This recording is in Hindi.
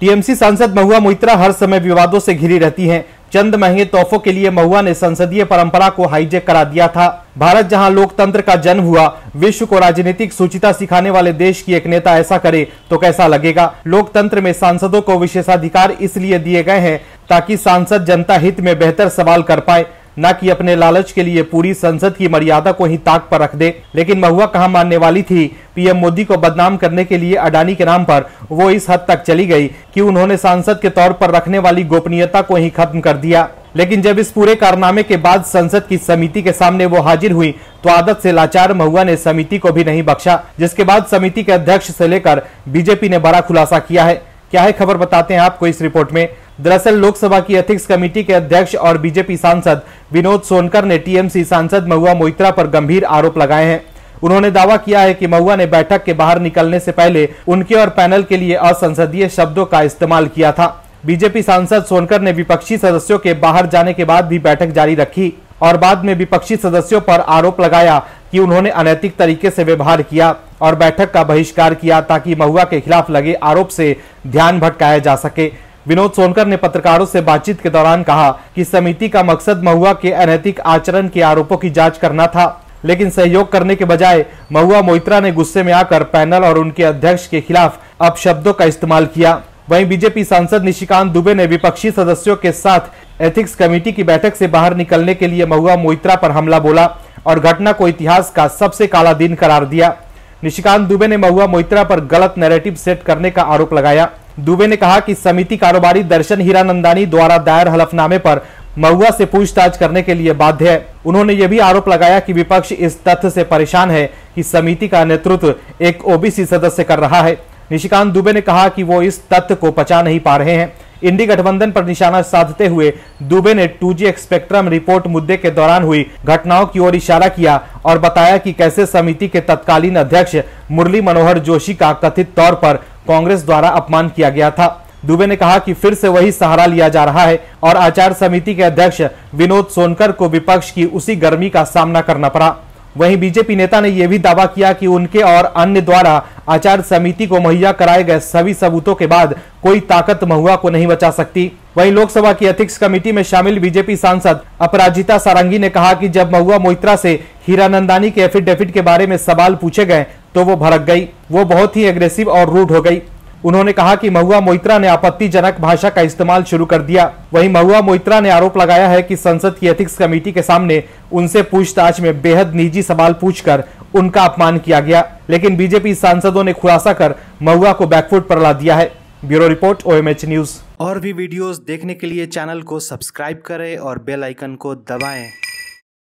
टीएमसी सांसद महुआ मोइत्रा हर समय विवादों से घिरी रहती हैं। चंद महंगे तोहफों के लिए महुआ ने संसदीय परंपरा को हाईजैक करा दिया था। भारत जहां लोकतंत्र का जन्म हुआ, विश्व को राजनीतिक शुचिता सिखाने वाले देश की एक नेता ऐसा करे तो कैसा लगेगा। लोकतंत्र में सांसदों को विशेषाधिकार इसलिए दिए गए हैं ताकि सांसद जनता हित में बेहतर सवाल कर पाए, न कि अपने लालच के लिए पूरी संसद की मर्यादा को ही ताक पर रख दे। लेकिन महुआ कहां मानने वाली थी। पीएम मोदी को बदनाम करने के लिए अडानी के नाम पर वो इस हद तक चली गई कि उन्होंने सांसद के तौर पर रखने वाली गोपनीयता को ही खत्म कर दिया। लेकिन जब इस पूरे कारनामे के बाद संसद की समिति के सामने वो हाजिर हुई तो आदत से लाचार महुआ ने समिति को भी नहीं बख्शा, जिसके बाद समिति के अध्यक्ष से लेकर बीजेपी ने बड़ा खुलासा किया है। क्या है खबर, बताते हैं आपको इस रिपोर्ट में। दरअसल लोकसभा की एथिक्स कमेटी के अध्यक्ष और बीजेपी सांसद विनोद सोनकर ने टीएमसी सांसद महुआ मोइत्रा पर गंभीर आरोप लगाए हैं। उन्होंने दावा किया है कि महुआ ने बैठक के बाहर निकलने से पहले उनके और पैनल के लिए असंसदीय शब्दों का इस्तेमाल किया था। बीजेपी सांसद सोनकर ने विपक्षी सदस्यों के बाहर जाने के बाद भी बैठक जारी रखी और बाद में विपक्षी सदस्यों पर आरोप लगाया कि उन्होंने अनैतिक तरीके से व्यवहार किया और बैठक का बहिष्कार किया ताकि महुआ के खिलाफ लगे आरोप से ध्यान भटकाया जा सके। विनोद सोनकर ने पत्रकारों से बातचीत के दौरान कहा कि समिति का मकसद महुआ के अनैतिक आचरण के आरोपों की जांच करना था, लेकिन सहयोग करने के बजाय महुआ मोइत्रा ने गुस्से में आकर पैनल और उनके अध्यक्ष के खिलाफ अपशब्दों का इस्तेमाल किया। वहीं बीजेपी सांसद निशिकांत दुबे ने विपक्षी सदस्यों के साथ एथिक्स कमेटी की बैठक से बाहर निकलने के लिए महुआ मोइत्रा पर हमला बोला और घटना को इतिहास का सबसे काला दिन करार दिया। निशिकांत दुबे ने महुआ मोइत्रा पर गलत नैरेटिव सेट करने का आरोप लगाया। दुबे ने कहा कि समिति कारोबारी दर्शन हीरानंदानी द्वारा दायर हलफनामे पर महुआ से पूछताछ करने के लिए बाध्य है। उन्होंने यह भी आरोप लगाया कि विपक्ष इस तथ्य से परेशान है कि समिति का नेतृत्व एक ओबीसी सदस्य कर रहा है। निशिकांत दुबे ने कहा कि वो इस तथ्य को पचा नहीं पा रहे हैं। इंडी गठबंधन पर निशाना साधते हुए दुबे ने 2G स्पेक्ट्रम रिपोर्ट मुद्दे के दौरान हुई घटनाओं की ओर इशारा किया और बताया कि कैसे समिति के तत्कालीन अध्यक्ष मुरली मनोहर जोशी का कथित तौर पर कांग्रेस द्वारा अपमान किया गया था। दुबे ने कहा कि फिर से वही सहारा लिया जा रहा है और आचार समिति के अध्यक्ष विनोद सोनकर को विपक्ष की उसी गर्मी का सामना करना पड़ा। वहीं बीजेपी नेता ने यह भी दावा किया कि उनके और अन्य द्वारा आचार समिति को मुहैया कराए गए सभी सबूतों के बाद कोई ताकत महुआ को नहीं बचा सकती। वहीं लोकसभा की एथिक्स कमेटी में शामिल बीजेपी सांसद अपराजिता सारंगी ने कहा कि जब महुआ मोइत्रा से हीरानंदानी के एफिडेविट के बारे में सवाल पूछे गए तो वो भड़क गई। वो बहुत ही एग्रेसिव और रूड हो गई। उन्होंने कहा कि महुआ मोइत्रा ने आपत्तिजनक भाषा का इस्तेमाल शुरू कर दिया। वहीं महुआ मोइत्रा ने आरोप लगाया है कि संसद की एथिक्स कमेटी के सामने उनसे पूछताछ में बेहद निजी सवाल पूछकर उनका अपमान किया गया, लेकिन बीजेपी सांसदों ने खुलासा कर महुआ को बैकफुट पर ला दिया है। Bureau report, OMH news. और भी वीडियोस देखने के लिए चैनल को सब्सक्राइब करें और बेल आइकन को दबाएं।